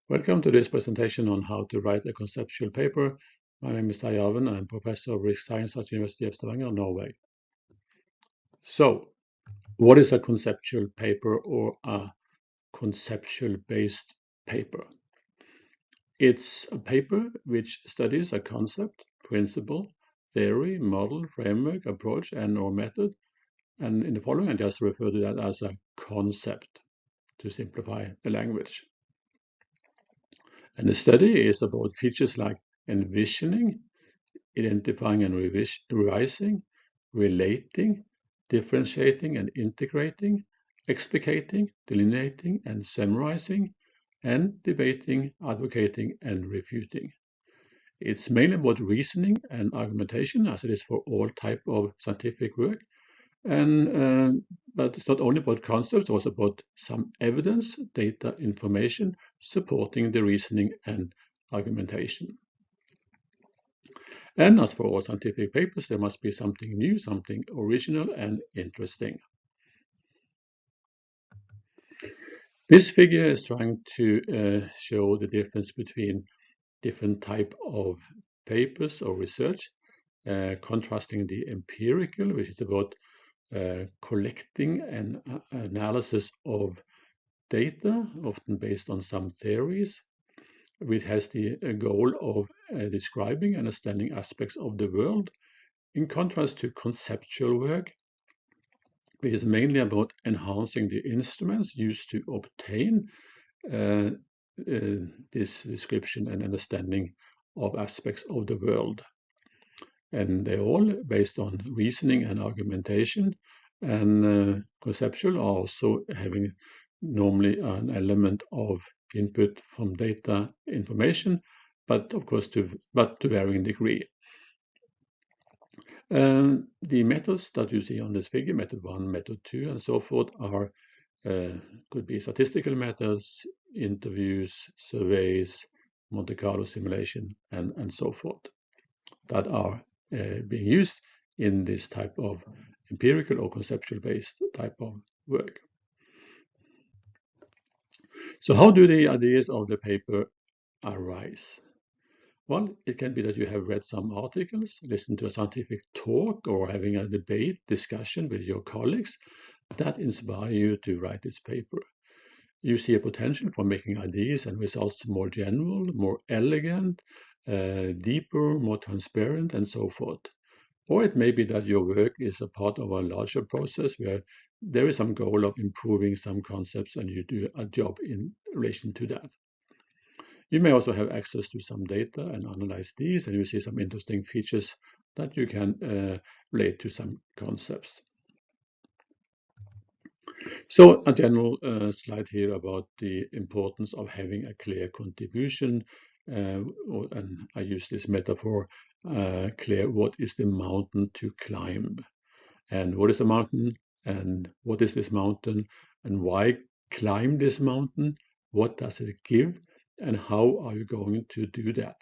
Welcome to this presentation on how to write a conceptual paper. My name is Terje Arven. I'm professor of risk science at the University of Stavanger, Norway. So, what is a conceptual paper or a conceptual-based paper? It's a paper which studies a concept, principle, theory, model, framework, approach, and/or method. And in the following, I just refer to that as a concept to simplify the language. And the study is about features like envisioning, identifying and revising, relating, differentiating and integrating, explicating, delineating and summarizing, and debating, advocating and refuting. It's mainly about reasoning and argumentation, as it is for all type of scientific work. But it's not only about concepts, it's also about some evidence, data, information supporting the reasoning and argumentation. And as for all scientific papers, there must be something new, something original and interesting. This figure is trying to show the difference between different type of papers or research, contrasting the empirical, which is about collecting and analysis of data, often based on some theories, which has the goal of describing and understanding aspects of the world, in contrast to conceptual work, which is mainly about enhancing the instruments used to obtain this description and understanding of aspects of the world. And they're all based on reasoning and argumentation, and conceptual are also having normally an element of input from data information, but of course to varying degree. The methods that you see on this figure, method 1, method 2, and so forth, are could be statistical methods, interviews, surveys, Monte Carlo simulation, and so forth, that are being used in this type of empirical or conceptual-based type of work. So how do the ideas of the paper arise? Well, it can be that you have read some articles, listened to a scientific talk, or having a debate, discussion with your colleagues that inspire you to write this paper. You see a potential for making ideas and results more general, more elegant, deeper, more transparent, and so forth. Or it may be that your work is a part of a larger process where there is some goal of improving some concepts and you do a job in relation to that. You may also have access to some data and analyze these, and you see some interesting features that you can relate to some concepts. So a general slide here about the importance of having a clear contribution, and I use this metaphor, clear what is the mountain to climb, and what is a mountain, and what is this mountain, and why climb this mountain, what does it give, and how are you going to do that?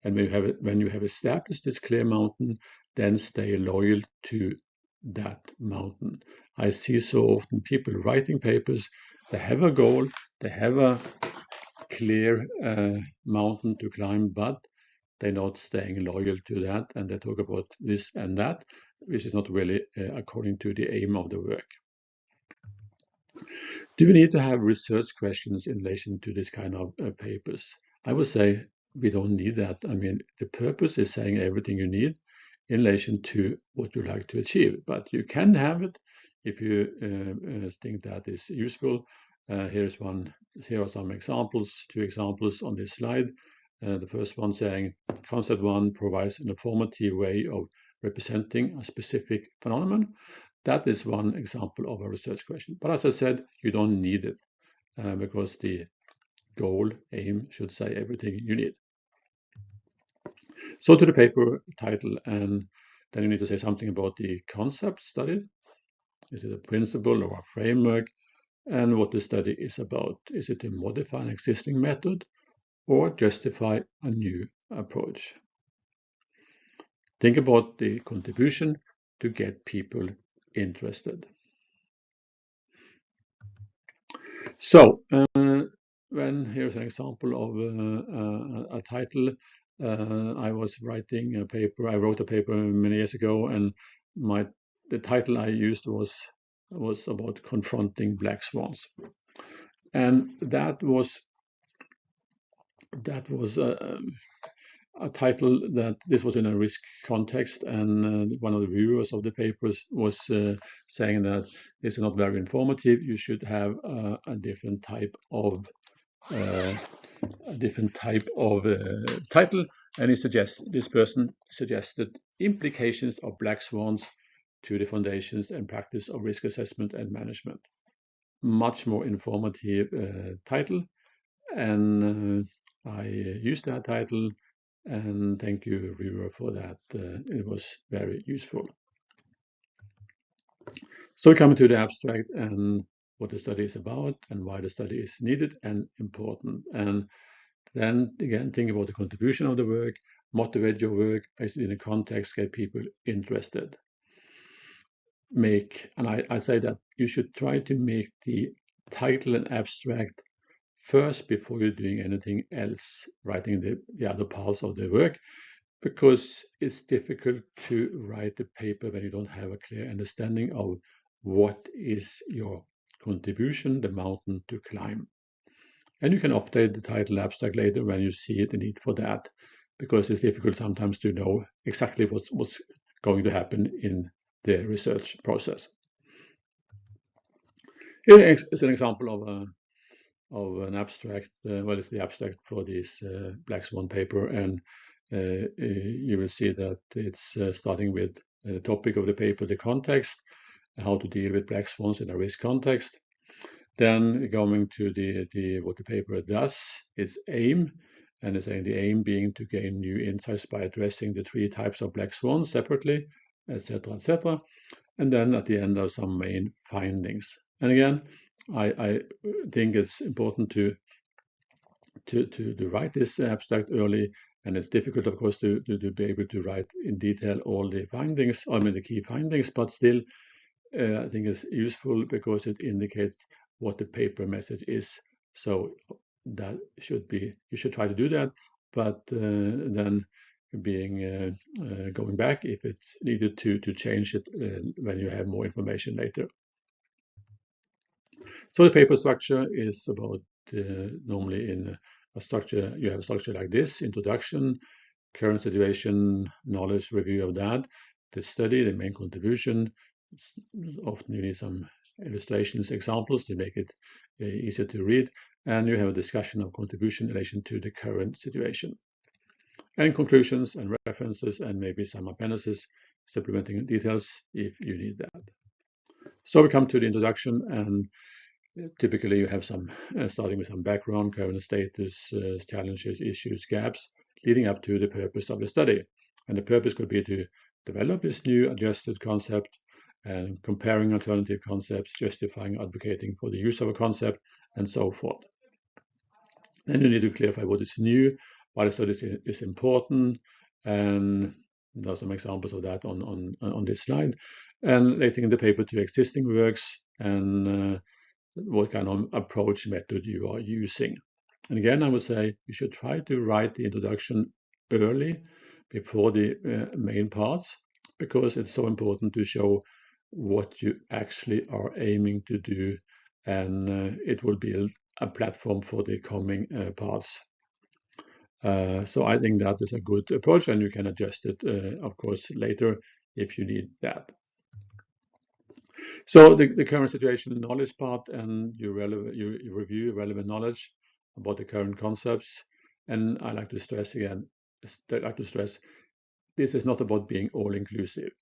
And when you have established this clear mountain, then stay loyal to that mountain. I see so often people writing papers, they have a goal, they have a clear mountain to climb, but they're not staying loyal to that, and they talk about this and that, which is not really according to the aim of the work. Do we need to have research questions in relation to this kind of papers? I would say we don't need that. I mean, the purpose is saying everything you need in relation to what you like to achieve, but you can have it if you think that is useful. Here are some examples, 2 examples on this slide. The first one saying, concept 1 provides an informative way of representing a specific phenomenon. That is one example of a research question. But as I said, you don't need it because the goal, aim, should say everything you need. So to the paper title, and then you need to say something about the concept studied. Is it a principle or a framework? And what the study is about. Is it to modify an existing method or justify a new approach? Think about the contribution to get people interested. So here's an example of a title. I was writing a paper. I wrote a paper many years ago, and the title I used was about confronting black swans, and that was a title that this was in a risk context, and one of the reviewers of the papers was saying that this is not very informative. You should have a different type of title, and this person suggested implications of black swans to the foundations and practice of risk assessment and management. Much more informative title, and I used that title, and thank you, reviewer, for that. It was very useful. So we come to the abstract and what the study is about and why the study is needed and important. And then again, think about the contribution of the work, motivate your work, place it in a context, get people interested. I say that you should try to make the title and abstract first before you're doing anything else, writing the other parts of the work, because it's difficult to write a paper when you don't have a clear understanding of what is your contribution, the mountain to climb. And you can update the title abstract later when you see the need for that, because it's difficult sometimes to know exactly what's going to happen in the research process. Here is an example of an abstract. Well, it's the abstract for this Black Swan paper, and you will see that it's starting with the topic of the paper, the context, how to deal with black swans in a risk context. Then going to what the paper does, its aim, and it's saying the aim being to gain new insights by addressing the 3 types of black swans separately, etc., etc. And then at the end are some main findings. And again, I think it's important to write this abstract early, and it's difficult, of course, to be able to write in detail all the findings, I mean the key findings, but still I think it's useful because it indicates what the paper message is. So that you should try to do that, but then going back if it's needed to change it when you have more information later. So the paper structure is about normally in a structure, you have a structure like this: introduction, current situation, knowledge review of that, the study, the main contribution. Often you need some illustrations, examples to make it easier to read, and you have a discussion of contribution in relation to the current situation. And conclusions and references, and maybe some appendices supplementing details if you need that. So we come to the introduction, and typically you have some starting with some background, current status, challenges, issues, gaps, leading up to the purpose of the study. And the purpose could be to develop this new adjusted concept and comparing alternative concepts, justifying, advocating for the use of a concept, and so forth. Then you need to clarify what is new, why the study is important, and there are some examples of that on this slide. And relating the paper to existing works and what kind of approach method you are using. And again, I would say you should try to write the introduction early before the main parts, because it's so important to show what you actually are aiming to do, and it will build a platform for the coming parts. So I think that is a good approach, and you can adjust it, of course, later if you need that. So the current situation knowledge part, and you review relevant knowledge about the current concepts. And I like to stress again, this is not about being all inclusive.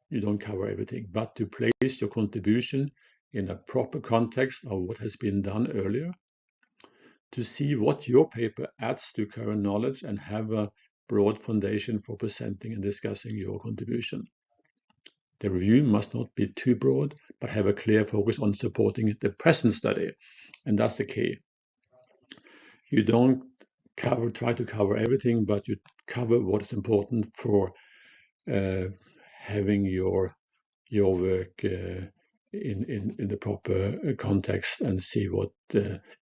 You don't cover everything, but to place your contribution in a proper context of what has been done earlier, to see what your paper adds to current knowledge and have a broad foundation for presenting and discussing your contribution. The review must not be too broad, but have a clear focus on supporting the present study, and that's the key. You don't try to cover everything, but you cover what is important for having your work in the proper context and see what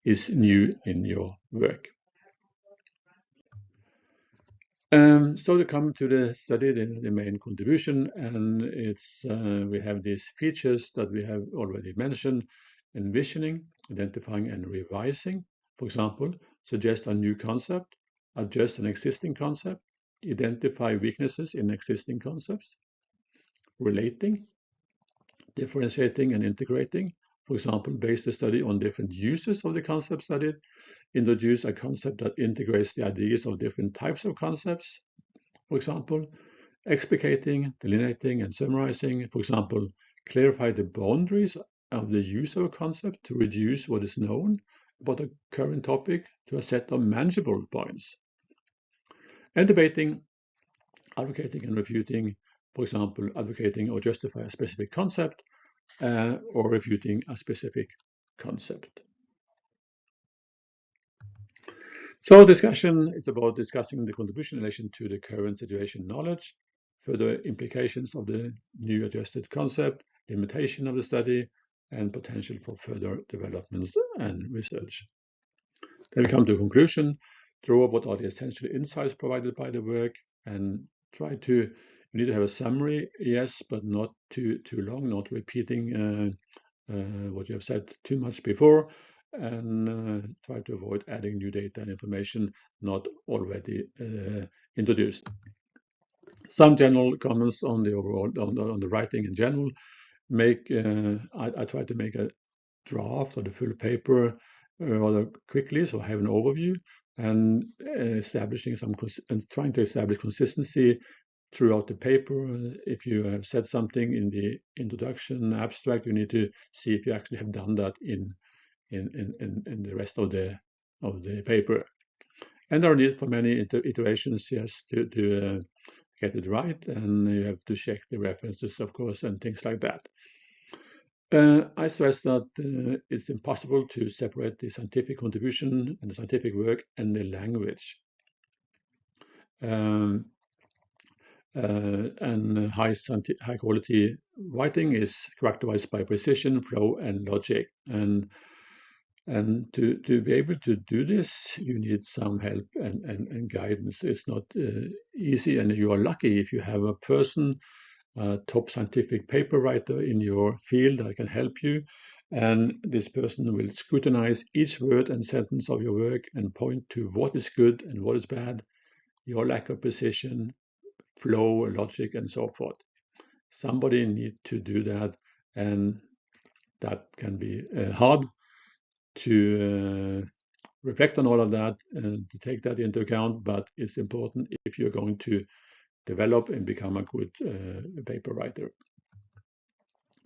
is new in your work. So to come to the study, the main contribution, and we have these features that we have already mentioned: envisioning, identifying, and revising. For example, suggest a new concept, adjust an existing concept, identify weaknesses in existing concepts, relating, differentiating, and integrating. For example, base the study on different uses of the concept studied, introduce a concept that integrates the ideas of different types of concepts. For example, explicating, delineating, and summarizing. For example, clarify the boundaries of the use of a concept to reduce what is known about a current topic to a set of manageable points. And debating, advocating, and refuting. For example, advocating or justify a specific concept or refuting a specific concept. So discussion is about discussing the contribution in relation to the current situation knowledge, further implications of the new adjusted concept, limitation of the study, and potential for further developments and research. Then we come to a conclusion, draw what are the essential insights provided by the work, and try to, you need to have a summary, yes, but not too long, not repeating what you have said too much before, and try to avoid adding new data and information not already introduced. Some general comments on the overall, on the writing in general. I try to make a draft of the full paper rather quickly, so I have an overview, and establishing and trying to establish consistency throughout the paper. If you have said something in the introduction abstract, you need to see if you actually have done that in the rest of the paper. And there are needs for many iterations, yes, to get it right, and you have to check the references, of course, and things like that. I stress that it's impossible to separate the scientific contribution and the scientific work and the language. And high quality writing is characterized by precision, flow, and logic. And to be able to do this, you need some help and guidance. It's not easy, and you are lucky if you have a person, a top scientific paper writer in your field that can help you. And this person will scrutinize each word and sentence of your work and point to what is good and what is bad, your lack of precision, flow, logic, and so forth. Somebody needs to do that, and that can be hard to reflect on all of that and to take that into account, but it's important if you're going to develop and become a good paper writer.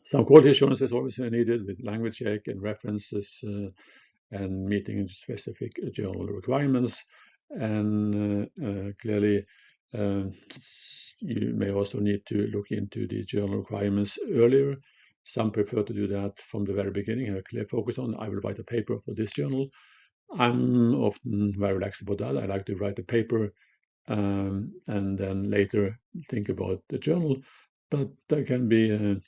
Some quality assurance is always needed with language check and references and meeting specific journal requirements. And clearly, you may also need to look into the journal requirements earlier. Some prefer to do that from the very beginning, have a clear focus on, I will write a paper for this journal. I'm often very relaxed about that. I like to write a paper and then later think about the journal. But there can be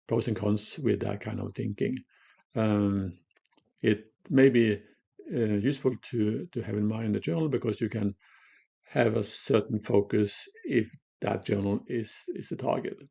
pros and cons with that kind of thinking. It may be useful to have in mind the journal because you can have a certain focus if that journal is the target.